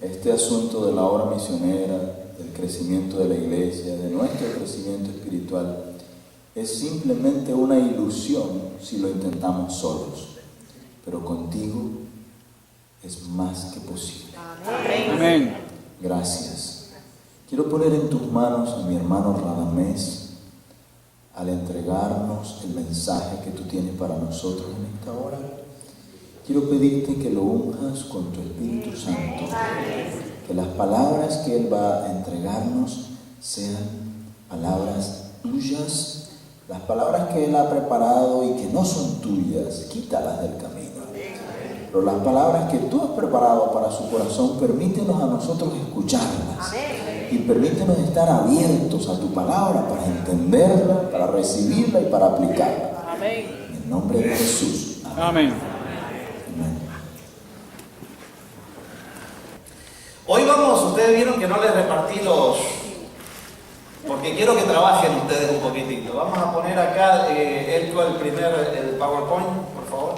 Este asunto de la obra misionera, del crecimiento de la iglesia, de nuestro crecimiento espiritual, es simplemente una ilusión si lo intentamos solos, pero contigo es más que posible. Amén. Gracias. Quiero poner en tus manos a mi hermano Radamés al entregarnos el mensaje que tú tienes para nosotros en esta hora. Quiero pedirte que lo unjas con tu Espíritu Santo, que las palabras que Él va a entregarnos sean palabras tuyas Las palabras que Él ha preparado y que no son tuyas, quítalas del camino. Pero las palabras que tú has preparado para su corazón, permítenos a nosotros escucharlas. Y permítenos estar abiertos a tu palabra para entenderla, para recibirla y para aplicarla. En el nombre de Jesús. Amén. Hoy ustedes vieron que no les repartí porque quiero que trabajen ustedes un poquitito. Vamos a poner acá, el PowerPoint, por favor.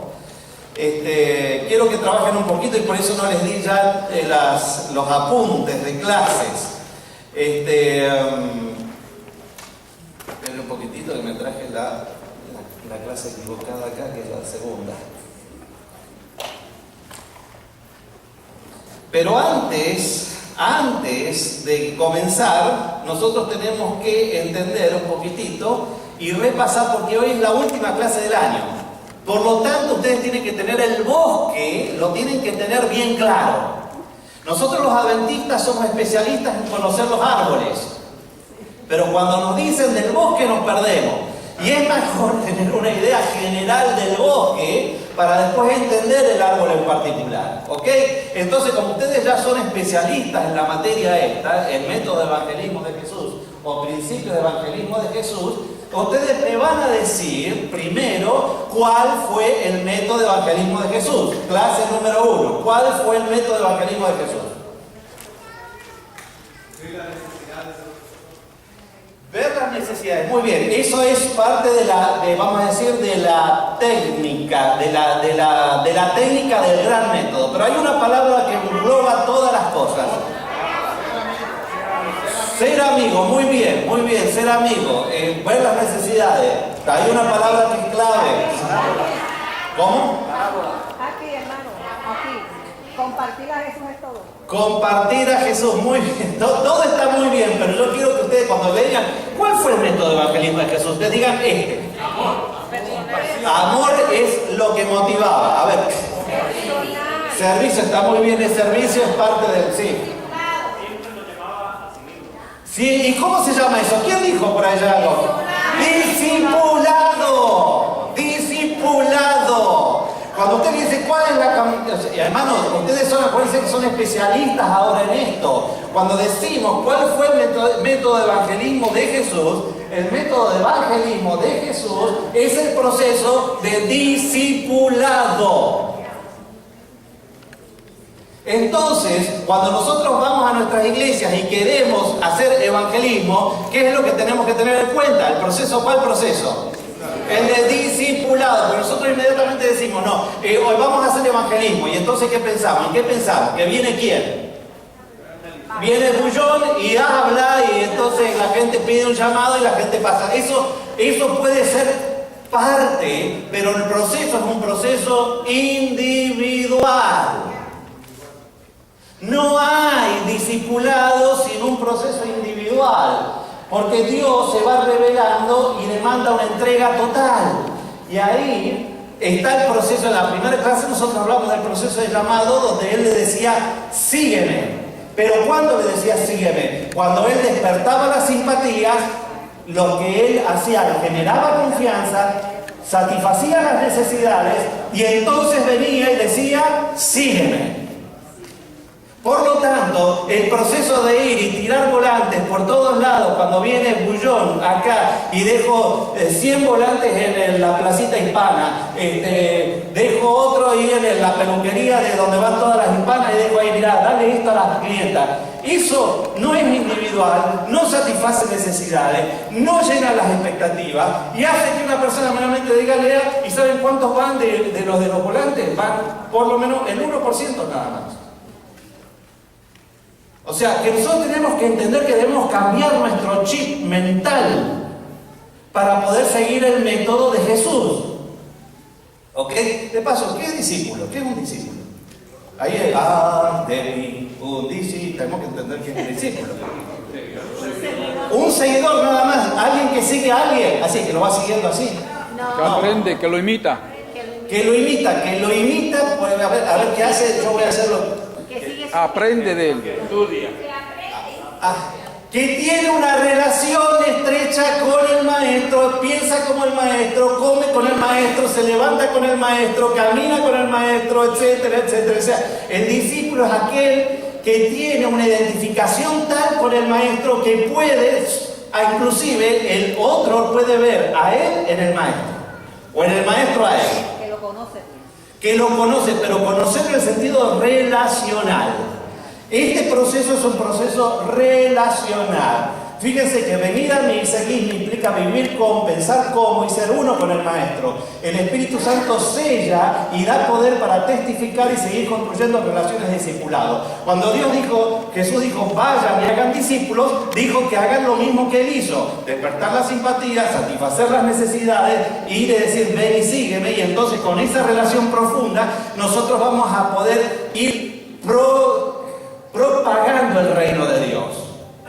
Quiero que trabajen un poquito y por eso no les di ya los apuntes de clases. Esperen un poquitito que me traje la clase equivocada acá, que es la segunda. Pero antes de comenzar, nosotros tenemos que entender un poquitito y repasar, porque hoy es la última clase del año. Por lo tanto, ustedes tienen que tener el bosque, lo tienen que tener bien claro. Nosotros los adventistas somos especialistas en conocer los árboles, pero cuando nos dicen del bosque nos perdemos. Y es mejor tener una idea general del bosque para después entender el árbol en particular. ¿Ok? Entonces, como ustedes ya son especialistas en la materia esta, el método de evangelismo de Jesús o principio de evangelismo de Jesús, ustedes me van a decir primero cuál fue el método de evangelismo de Jesús. Clase número 1. ¿Cuál fue el método de evangelismo de Jesús? Ver las necesidades. Muy bien, eso es parte vamos a decir, de la técnica, de la técnica del gran método. Pero hay una palabra que engloba todas las cosas. Ser amigo, muy bien, ser amigo. Ver las necesidades. Hay una palabra que es clave. ¿Cómo? Aquí, hermano, aquí. Compartir a Jesús es todo. Compartir a Jesús, muy bien. Todo está muy bien, pero yo quiero que ustedes cuando le digan, ¿cuál fue el método de evangelismo de Jesús? Ustedes digan Amor es lo que motivaba. A ver. Servicio, está muy bien, el servicio es parte del... Sí. Sí, ¿y cómo se llama eso? ¿Quién dijo por allá algo? Discipulado. Discipulado. Cuando usted dice cuál es la... Hermanos, ustedes acuérdense que son especialistas ahora en esto. Cuando decimos cuál fue el método de evangelismo de Jesús, el método de evangelismo de Jesús es el proceso de discipulado. Entonces, cuando nosotros vamos a nuestras iglesias y queremos hacer evangelismo, ¿qué es lo que tenemos que tener en cuenta? ¿El proceso? ¿Cuál proceso? El de discipulado. Pero nosotros inmediatamente decimos, no, hoy vamos a hacer evangelismo. ¿Y entonces qué pensamos? ¿En qué pensamos? ¿Que viene quién? Viene Bullón y habla y entonces la gente pide un llamado y la gente pasa. Eso puede ser parte, pero el proceso es un proceso individual. No hay discipulado sin un proceso individual, porque Dios se va revelando y demanda una entrega total. Y ahí está el proceso. En la primera clase nosotros hablamos del proceso de llamado, donde Él le decía, sígueme. Pero ¿cuándo le decía sígueme? Cuando Él despertaba las simpatías, lo que Él hacía, le generaba confianza, satisfacía las necesidades, y entonces venía y decía, sígueme. Por lo tanto, el proceso de ir y tirar volantes por todos lados, cuando viene Bullón acá y dejo 100 volantes en la placita hispana, dejo otro ahí en la peluquería de donde van todas las hispanas y dejo ahí, mirá, dale esto a las clientas. Eso no es individual, no satisface necesidades, no llena las expectativas y hace que una persona meramente diga, lea, ¿y saben cuántos van de los volantes? Van por lo menos el 1% nada más. O sea, que nosotros tenemos que entender que debemos cambiar nuestro chip mental para poder seguir el método de Jesús. ¿Ok? De paso, ¿qué es discípulo? ¿Qué es un discípulo? Ahí es, de mí, un discípulo. Tenemos que entender qué es un discípulo. Un seguidor nada más, alguien que sigue a alguien, así, que lo va siguiendo así. Que aprende, que lo imita. Que lo imita, pues, a ver qué hace, yo voy a hacerlo. Aprende de él. Estudia. que tiene una relación estrecha con el maestro, piensa como el maestro, come con el maestro, se levanta con el maestro, camina con el maestro, etcétera, etcétera. O sea, el discípulo es aquel que tiene una identificación tal con el maestro que puede, inclusive el otro puede ver a él en el maestro, o en el maestro a él. Que lo conoce. Que lo conoce, pero conocer en el sentido relacional. Este proceso es un proceso relacional. Fíjense que venir a mí y seguirme implica vivir con, pensar como y ser uno con el Maestro. El Espíritu Santo sella y da poder para testificar y seguir construyendo relaciones de discipulado. Cuando Jesús dijo, vayan y hagan discípulos, dijo que hagan lo mismo que Él hizo. Despertar la simpatía, satisfacer las necesidades y de decir, ven y sígueme. Y entonces con esa relación profunda nosotros vamos a poder ir propagando el reino de Dios.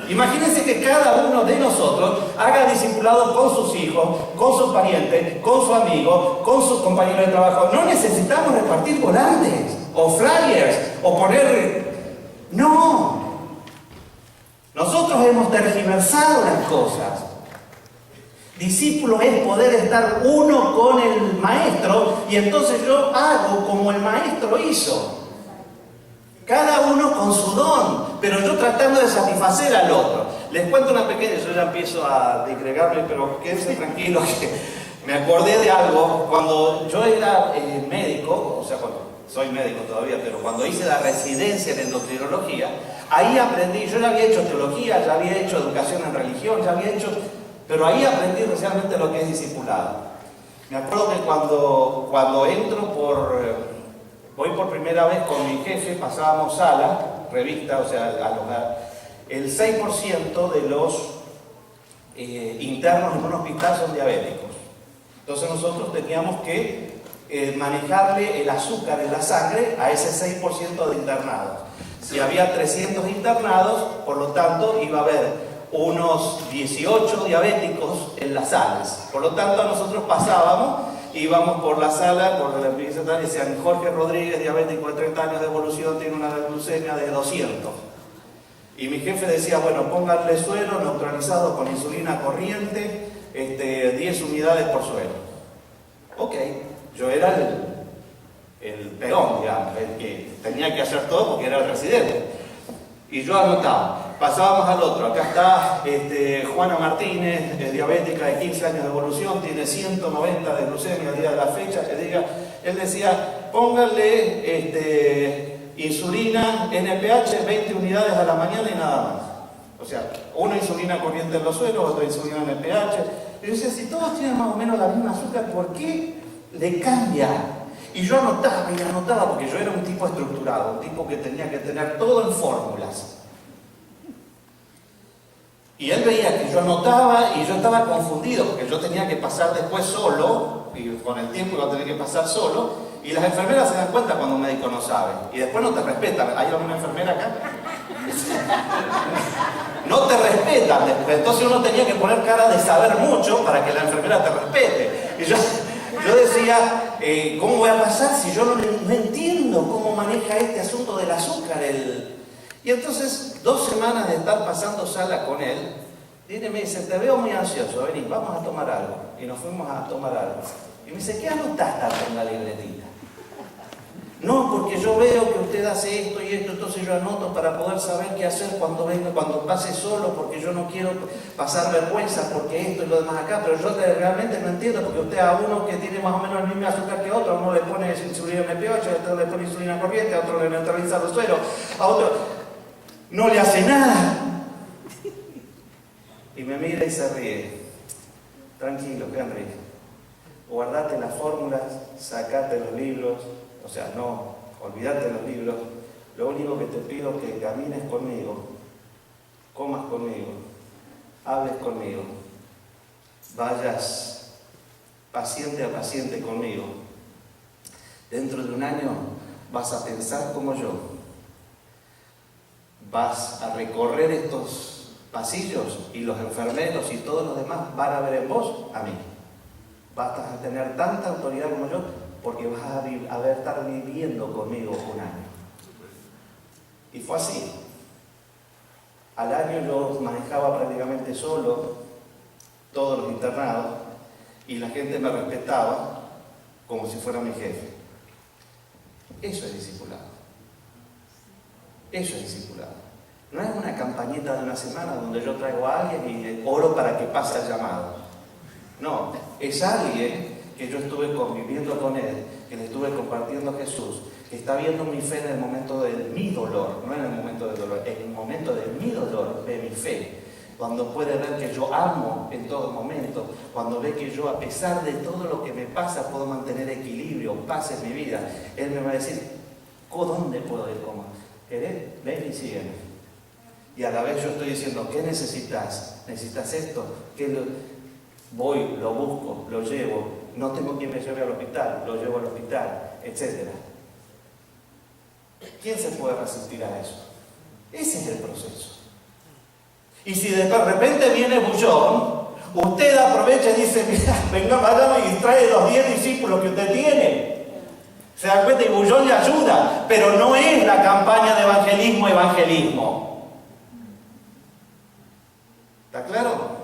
Imagínense que cada uno de nosotros haga discipulado con sus hijos, con sus parientes, con su amigo, con sus compañeros de trabajo. No necesitamos repartir volantes o flyers o poner... No. Nosotros hemos tergiversado las cosas. Discípulo es poder estar uno con el maestro y entonces yo hago como el maestro hizo. Cada uno con su don, pero yo tratando de satisfacer al otro. Les cuento una pequeña, yo ya empiezo a digregarme, pero quédense tranquilos que me acordé de algo. Cuando yo era médico, o sea, soy médico todavía, pero cuando hice la residencia en endocrinología, ahí aprendí, yo ya había hecho teología, ya había hecho educación en religión, ya había hecho, pero ahí aprendí realmente lo que es discipulado. Me acuerdo que cuando entro voy por primera vez con mi jefe, pasábamos sala, revista, o sea, al hogar. El 6% de los internos en un hospital son diabéticos. Entonces nosotros teníamos que manejarle el azúcar en la sangre a ese 6% de internados. Si había 300 internados, por lo tanto iba a haber unos 18 diabéticos en las salas. Por lo tanto nosotros pasábamos, íbamos por la sala, por la empresa y decían, Jorge Rodríguez, diabético de 30 años de evolución, tiene una glucemia de 200. Y mi jefe decía, bueno, pónganle suero neutralizado con insulina corriente, 10 unidades por suero. Ok, yo era el peón, digamos, el que tenía que hacer todo porque era el residente. Y yo anotaba. Pasábamos al otro, acá está Juana Martínez, diabética de 15 años de evolución, tiene 190 de glucemia al día de la fecha. Él decía, pónganle insulina NPH 20 unidades a la mañana y nada más. O sea, una insulina corriente en los suelos, otra insulina NPH. Y yo decía, si todos tienen más o menos la misma azúcar, ¿por qué le cambia? Y yo anotaba porque yo era un tipo estructurado, un tipo que tenía que tener todo en fórmulas. Y él veía que yo anotaba y yo estaba confundido porque yo tenía que pasar después solo, y con el tiempo iba a tener que pasar solo, y las enfermeras se dan cuenta cuando un médico no sabe, y después no te respetan. ¿Hay alguna enfermera acá? No te respetan, entonces uno tenía que poner cara de saber mucho para que la enfermera te respete. Y yo decía, ¿cómo voy a pasar si yo no entiendo cómo maneja este asunto del azúcar? Y entonces, 2 semanas de estar pasando sala con él, viene y me dice, te veo muy ansioso, vení, vamos a tomar algo. Y nos fuimos a tomar algo. Y me dice, ¿qué anotás tanto en la libretita? No, porque yo veo que usted hace esto y esto, entonces yo anoto para poder saber qué hacer cuando venga, cuando pase solo, porque yo no quiero pasar vergüenza, porque esto y lo demás acá, pero yo realmente no entiendo, porque usted a uno que tiene más o menos el mismo azúcar que otro, a uno le pone insulina NPH, a otro le pone insulina corriente, a otro le neutraliza los sueros, a otro no le hace nada. Y me mira y se ríe. Tranquilo, Henry, guardate las fórmulas, sacate los libros. O sea, no, olvídate de los libros. Lo único que te pido es que camines conmigo, comas conmigo, hables conmigo, vayas paciente a paciente conmigo. Dentro de un año vas a pensar como yo. Vas a recorrer estos pasillos y los enfermeros y todos los demás van a ver en vos a mí. Vas a tener tanta autoridad como yo, porque vas a estar viviendo conmigo un año. Y fue así. Al año yo manejaba prácticamente solo todos los internados y la gente me respetaba como si fuera mi jefe. Eso es discipulado. Eso es discipulado. No es una campañita de una semana donde yo traigo a alguien y oro para que pase el llamado. No, es alguien que yo estuve conviviendo con él, que le estuve compartiendo a Jesús, que está viendo mi fe en el momento de mi dolor, no en el momento del dolor, en el momento de mi dolor, de mi fe. Cuando puede ver que yo amo en todo momento, cuando ve que yo a pesar de todo lo que me pasa puedo mantener equilibrio, paz en mi vida, él me va a decir, ¿dónde puedo ir? ¿Cómo? ¿Querés? Ven y sígueme. Y a la vez yo estoy diciendo, ¿qué necesitas? ¿Necesitas esto? Voy, lo busco, lo llevo, no tengo quien me lleve al hospital, lo llevo al hospital, etc. ¿Quién se puede resistir a eso? Ese es el proceso. Y si de repente viene Bullón, usted aprovecha y dice, mira, venga, vaya y trae los 10 discípulos que usted tiene. Se da cuenta y Bullón le ayuda, pero no es la campaña de evangelismo. ¿Está claro?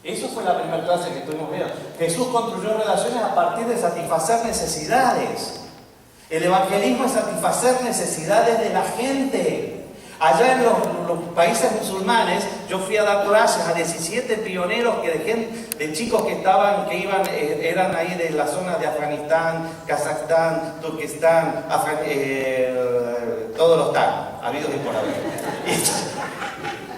Eso fue la primera clase que estuvimos viendo. Jesús construyó relaciones a partir de satisfacer necesidades. El evangelismo es satisfacer necesidades de la gente. Allá en los países musulmanes, yo fui a dar clases a 17 pioneros de chicos que eran ahí de la zona de Afganistán, Kazajstán, Turquistán, todos los tan, habidos y por haber.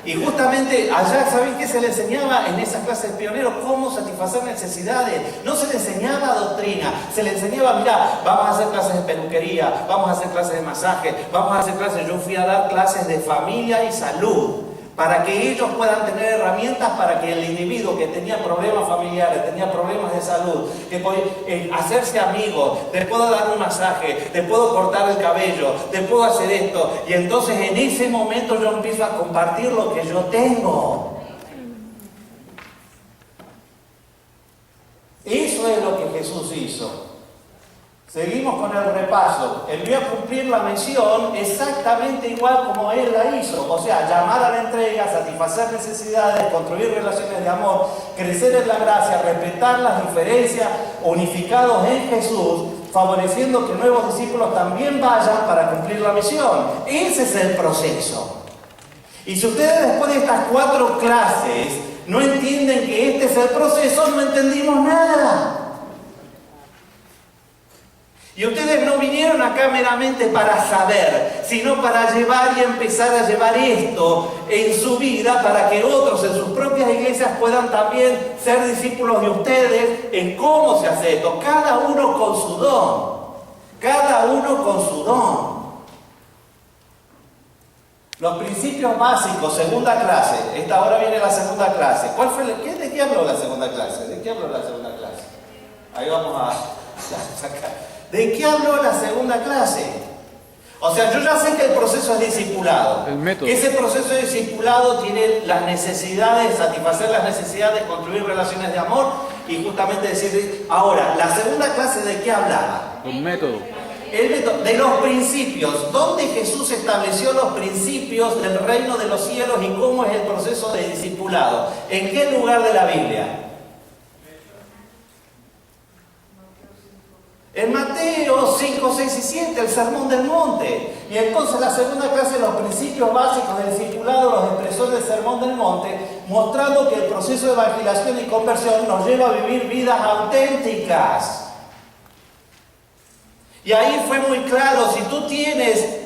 Y justamente allá, ¿saben qué se le enseñaba en esas clases de pioneros? Cómo satisfacer necesidades. No se le enseñaba doctrina, se le enseñaba, mirá, vamos a hacer clases de peluquería, vamos a hacer clases de masaje, vamos a hacer clases, yo fui a dar clases de familia y salud, para que ellos puedan tener herramientas para que el individuo que tenía problemas familiares, tenía problemas de salud, que podía hacerse amigo, te puedo dar un masaje, te puedo cortar el cabello, te puedo hacer esto. Y entonces en ese momento yo empiezo a compartir lo que yo tengo. Eso es lo que Jesús hizo. Seguimos con el repaso. Él vio a cumplir la misión exactamente igual como Él la hizo. O sea, llamar a la entrega, satisfacer necesidades, construir relaciones de amor, crecer en la gracia, respetar las diferencias, unificados en Jesús, favoreciendo que nuevos discípulos también vayan para cumplir la misión. Ese es el proceso. Y si ustedes después de estas 4 clases no entienden que este es el proceso, no entendimos nada. Y ustedes no vinieron acá meramente para saber, sino para llevar y empezar a llevar esto en su vida para que otros en sus propias iglesias puedan también ser discípulos de ustedes en cómo se hace esto. Cada uno con su don. Cada uno con su don. Los principios básicos, segunda clase. Esta hora viene la segunda clase. ¿De qué habló la segunda clase? ¿De qué habló la segunda clase? Ahí vamos a sacar. ¿De qué habló la segunda clase? O sea, yo ya sé que el proceso es discipulado. El método. Que ese proceso de discipulado tiene las necesidades, satisfacer las necesidades, construir relaciones de amor y justamente decir, ahora, la segunda clase ¿de qué hablaba? El método. El método de los principios. ¿Dónde Jesús estableció los principios del reino de los cielos y cómo es el proceso de discipulado? ¿En qué lugar de la Biblia? En Mateo 5, 6 y 7, el Sermón del Monte. Y entonces la segunda clase, los principios básicos del discipulado, los expresó en el Sermón del Monte, mostrando que el proceso de evangelización y conversión nos lleva a vivir vidas auténticas. Y ahí fue muy claro, si tú quieres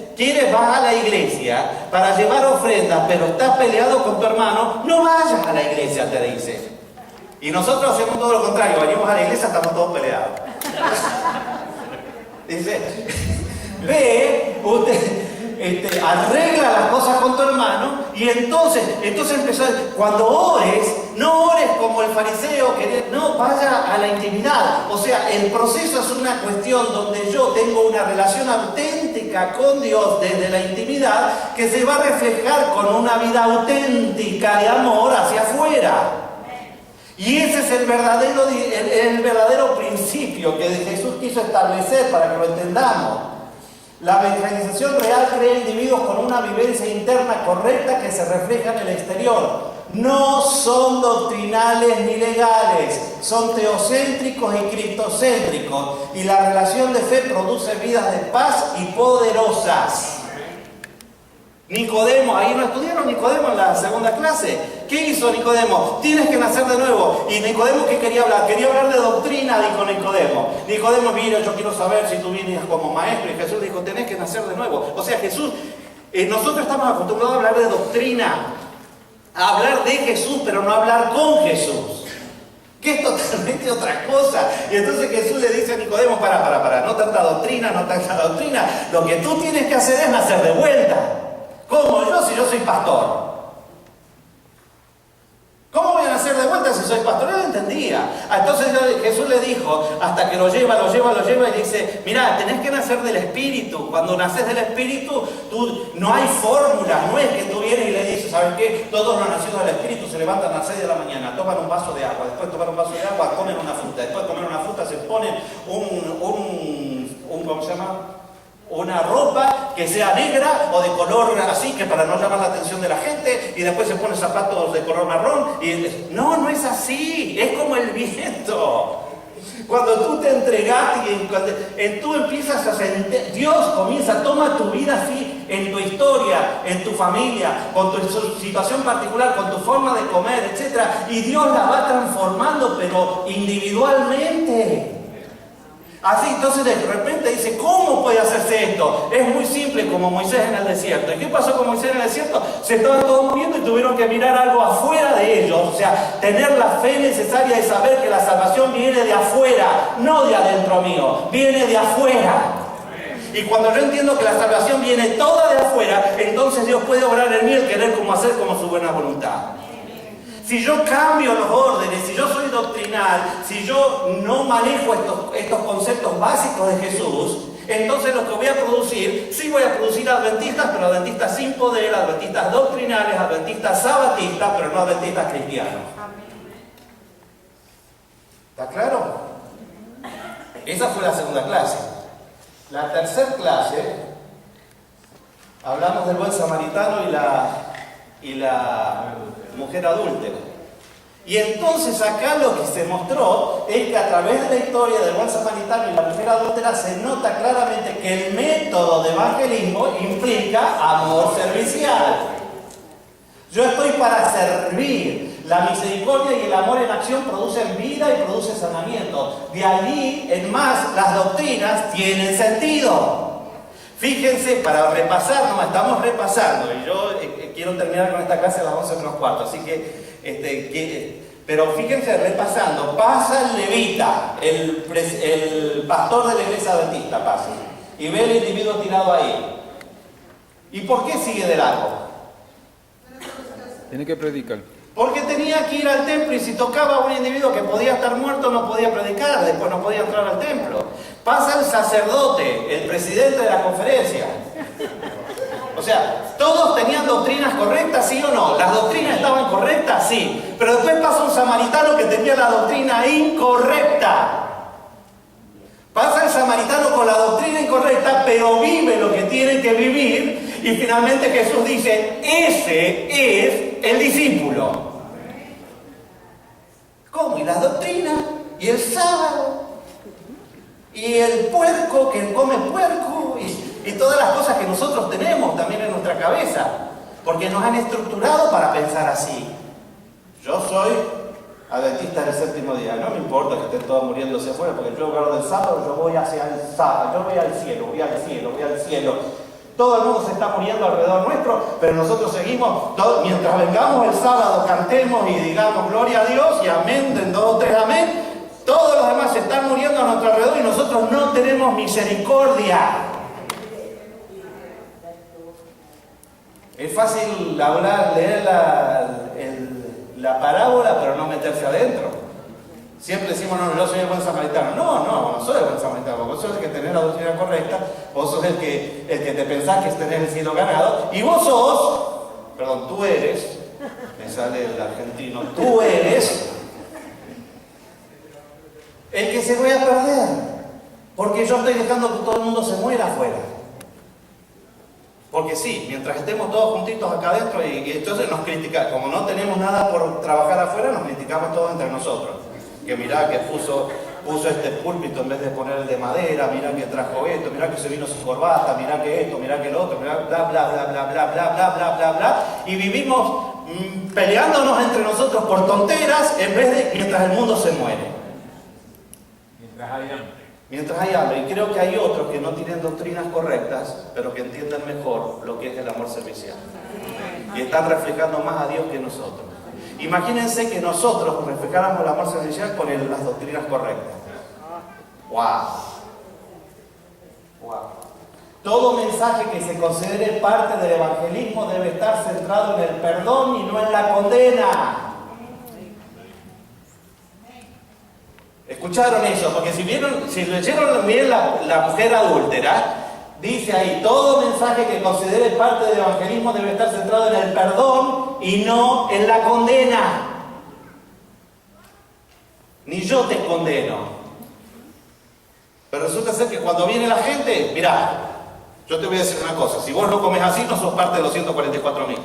vas a la iglesia para llevar ofrendas, pero estás peleado con tu hermano, no vayas a la iglesia, te dice. Y nosotros hacemos todo lo contrario, venimos a la iglesia, estamos todos peleados. Dice, ve, usted arregla las cosas con tu hermano y entonces empezó a decir, cuando ores, no ores como el fariseo, no, vaya a la intimidad. O sea, el proceso es una cuestión donde yo tengo una relación auténtica con Dios desde la intimidad que se va a reflejar con una vida auténtica de amor hacia afuera. Y ese es el verdadero principio que Jesús quiso establecer para que lo entendamos. La evangelización real crea individuos con una vivencia interna correcta que se refleja en el exterior. No son doctrinales ni legales, son teocéntricos y cristocéntricos. Y la relación de fe produce vidas de paz y poderosas. Nicodemo, ahí no estudiaron Nicodemo en la segunda clase. ¿Qué hizo Nicodemo? Tienes que nacer de nuevo. Y Nicodemo, ¿qué quería hablar? Quería hablar de doctrina, dijo Nicodemo. Nicodemo, mira, yo quiero saber si tú vienes como maestro. Y Jesús dijo, tenés que nacer de nuevo. O sea, Jesús, nosotros estamos acostumbrados a hablar de doctrina, a hablar de Jesús, pero no a hablar con Jesús, que es totalmente otra cosa. Y entonces Jesús le dice a Nicodemo, para, no tanta doctrina, no tanta doctrina. Lo que tú tienes que hacer es nacer de vuelta. ¿Cómo yo si yo soy pastor? ¿Cómo voy a nacer de vuelta si soy pastor? Él no entendía. Entonces Jesús le dijo, hasta que lo lleva y dice, mirá, tenés que nacer del Espíritu. Cuando naces del Espíritu, no hay fórmula, no es que tú vienes y le dices, ¿sabes qué? Todos los nacidos del Espíritu se levantan a las 6 de la mañana, toman un vaso de agua, después toman un vaso de agua, comen una fruta, después de comer una fruta se ponen ¿cómo se llama? Una ropa que sea negra o de color así, que para no llamar la atención de la gente, y después se pone zapatos de color marrón. No es así, es como el viento. Cuando tú te entregas y cuando tú empiezas a sentir, Dios comienza, toma tu vida así, en tu historia, en tu familia, con tu situación particular, con tu forma de comer, etc. Y Dios la va transformando, pero individualmente. Así, entonces de repente dice, ¿cómo puede hacerse esto? Es muy simple, como Moisés en el desierto. ¿Y qué pasó con Moisés en el desierto? Se estaban todos muriendo y tuvieron que mirar algo afuera de ellos. O sea, tener la fe necesaria de saber que la salvación viene de afuera, no de adentro mío, viene de afuera. Y cuando yo entiendo que la salvación viene toda de afuera, entonces Dios puede obrar en mí el querer como hacer como su buena voluntad. Si yo cambio los órdenes, si yo soy doctrinal, si yo no manejo estos conceptos básicos de Jesús, entonces lo que voy a producir, sí voy a producir adventistas, pero adventistas sin poder, adventistas doctrinales, adventistas sabatistas, pero no adventistas cristianos. ¿Está claro? Esa fue la segunda clase. La tercera clase, hablamos del buen samaritano y la mujer adúltera. Y entonces acá lo que se mostró es que a través de la historia del buen samaritano y la mujer adúltera se nota claramente que el método de evangelismo implica amor servicial. Yo estoy para servir. La misericordia y el amor en acción producen vida y producen sanamiento. De allí en más las doctrinas tienen sentido. Fíjense, para repasar, estamos repasando, y yo quiero terminar con esta clase a las 11:15, así que, pero fíjense, repasando, pasa el levita, el pastor de la iglesia adventista, pasa, y ve el individuo tirado ahí. ¿Y por qué sigue de largo? Tiene que predicar. Porque tenía que ir al templo y si tocaba a un individuo que podía estar muerto no podía predicar, después no podía entrar al templo. Pasa el sacerdote, el presidente de la conferencia. O sea, todos tenían doctrinas correctas, ¿sí o no? ¿Las doctrinas estaban correctas? Sí. Pero después pasa un samaritano que tenía la doctrina incorrecta. Pasa el samaritano con la doctrina incorrecta, pero vive lo que tiene que vivir. Y finalmente Jesús dice, ese es el discípulo. ¿Cómo? Y la doctrina, y el sábado, y el puerco que come puerco, y todas las cosas que nosotros tenemos también en nuestra cabeza, porque nos han estructurado para pensar así. Yo soy adventista del séptimo día, no me importa que estén todos muriéndose afuera, porque yo guardo el sábado, yo voy hacia el sábado, yo voy al cielo, voy al cielo, voy al cielo. Todo el mundo se está muriendo alrededor nuestro, pero nosotros seguimos, mientras vengamos el sábado, cantemos y digamos gloria a Dios y amén, en 2 o 3 amén. Todos los demás se están muriendo a nuestro alrededor y nosotros no tenemos misericordia. Es fácil hablar, leer la parábola, pero no meterse adentro. Siempre decimos, no, yo soy el buen samaritano. No soy el buen samaritano. Vos sos el que tenés la doctrina correcta, vos sos el que te pensás que tenés el cielo ganado, y vos sos, tú eres, me sale el argentino, tú eres el que se voy a perder, porque yo estoy dejando que todo el mundo se muera afuera. Porque sí, mientras estemos todos juntitos acá adentro y entonces nos criticamos, como no tenemos nada por trabajar afuera, nos criticamos todos entre nosotros. Que mirá que puso este púlpito en vez de poner el de madera, mirá que trajo esto, mirá que se vino sin corbata, mirá que esto, mirá que lo otro, mirá bla bla bla bla bla bla bla bla bla bla, y vivimos peleándonos entre nosotros por tonteras en vez de mientras el mundo se muere. Mientras hay hambre. Y creo que hay otros que no tienen doctrinas correctas, pero que entienden mejor lo que es el amor servicial. Y están reflejando más a Dios que nosotros. Imagínense que nosotros reflejáramos el amor servicial con las doctrinas correctas. ¡Wow! ¡Wow! Todo mensaje que se considere parte del evangelismo debe estar centrado en el perdón y no en la condena. ¿Escucharon eso? Porque si leyeron bien la mujer adúltera, dice ahí, todo mensaje que considere parte del evangelismo debe estar centrado en el perdón y no en la condena. Ni yo te condeno. Pero resulta ser que cuando viene la gente, mirá, yo te voy a decir una cosa, si vos no comes así, no sos parte de los 144.000.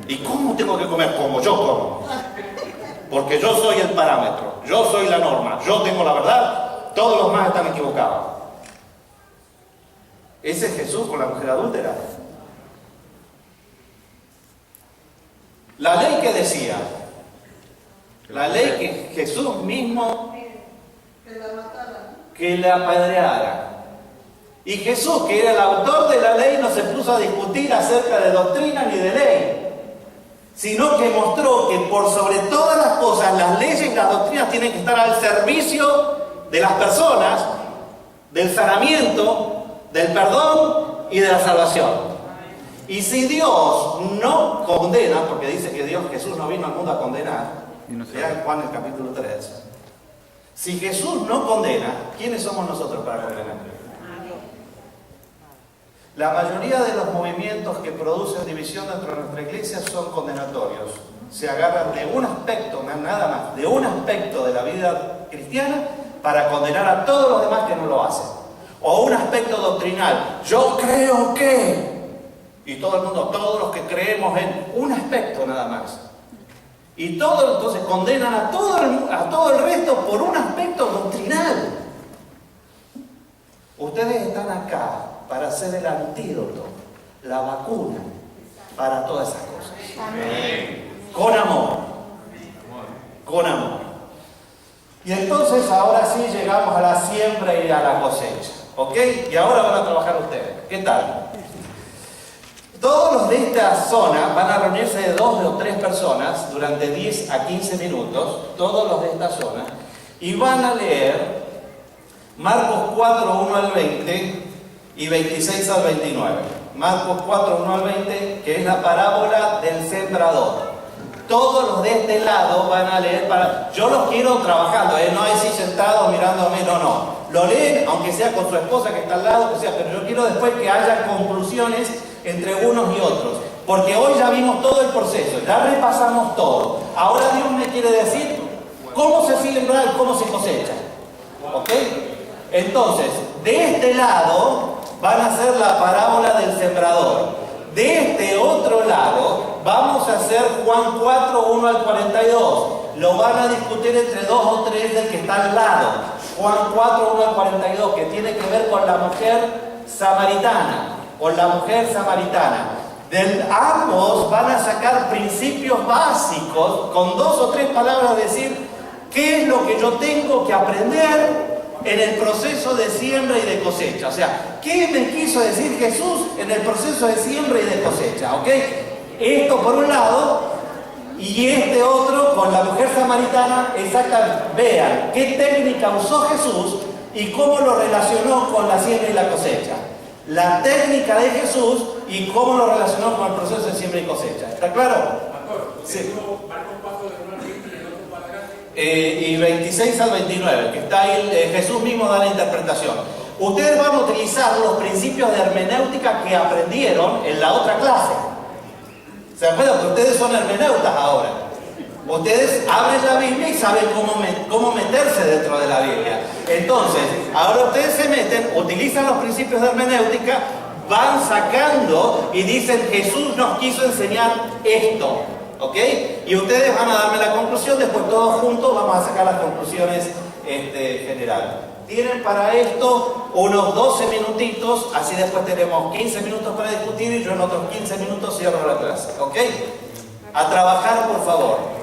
¿Y cómo tengo que comer? Como yo como. Porque yo soy el parámetro, yo soy la norma, yo tengo la verdad, todos los más están equivocados. Ese es Jesús con la mujer adúltera. La ley que decía, la ley que Jesús mismo que la apedreara. Y Jesús, que era el autor de la ley, no se puso a discutir acerca de doctrina ni de ley, sino que mostró que por sobre todas las cosas, las leyes y las doctrinas tienen que estar al servicio de las personas, del sanamiento, del perdón y de la salvación. Y si Dios no condena, porque dice que Jesús no vino al mundo a condenar, vean Juan el capítulo 3, si Jesús no condena, ¿quiénes somos nosotros para condenar? La mayoría de los movimientos que producen división dentro de nuestra iglesia son condenatorios. Se agarran de un aspecto, nada más, de un aspecto de la vida cristiana para condenar a todos los demás que no lo hacen. O un aspecto doctrinal. Yo creo que... Y todo el mundo, todos los que creemos en un aspecto nada más. Y todos entonces condenan a todo el resto por un aspecto doctrinal. Ustedes están acá para ser el antídoto, la vacuna para todas esas cosas. Amén. Con amor. Con amor. Y entonces ahora sí llegamos a la siembra y a la cosecha. ¿Ok? Y ahora van a trabajar ustedes. ¿Qué tal? Todos los de esta zona van a reunirse de 2 o 3 personas durante 10 a 15 minutos, todos los de esta zona, y van a leer Marcos 4, 1 al 20 y 26 al 29. Marcos 4, 1 al 20, que es la parábola del sembrador. Todos los de este lado van a leer Yo los quiero trabajando, no así sentados mirándome, no. Lo leen, aunque sea con su esposa que está al lado, pero yo quiero después que haya conclusiones entre unos y otros. Porque hoy ya vimos todo el proceso, ya repasamos todo. Ahora Dios me quiere decir cómo se siembra y cómo se cosecha. ¿Ok? Entonces, de este lado van a hacer la parábola del sembrador. De este otro lado vamos a hacer Juan 4, 1 al 42. Lo van a discutir entre 2 o 3 del que está al lado. Juan 4, 1 al 42, que tiene que ver con la mujer samaritana. Con la mujer samaritana. Ambos van a sacar principios básicos, con 2 o 3 palabras, decir qué es lo que yo tengo que aprender en el proceso de siembra y de cosecha. O sea, ¿qué me quiso decir Jesús en el proceso de siembra y de cosecha? ¿Ok? Esto por un lado, y este otro con la mujer samaritana, exactamente. Vean qué técnica usó Jesús y cómo lo relacionó con la siembra y la cosecha. La técnica de Jesús y cómo lo relacionó con el proceso de siembra y cosecha. ¿Está claro? Sí. Y 26 al 29, que está ahí, Jesús mismo da la interpretación. Ustedes van a utilizar los principios de hermenéutica que aprendieron en la otra clase. ¿Se acuerdan? Que ustedes son hermeneutas ahora. Ustedes abren la Biblia y saben cómo meterse dentro de la Biblia. Entonces, ahora ustedes se meten, utilizan los principios de hermenéutica, van sacando y dicen, Jesús nos quiso enseñar esto, ¿ok? Y ustedes van a darme la conclusión, después todos juntos vamos a sacar las conclusiones generales. Tienen para esto unos 12 minutitos, así después tenemos 15 minutos para discutir y yo en otros 15 minutos cierro la clase, ¿ok? A trabajar, por favor.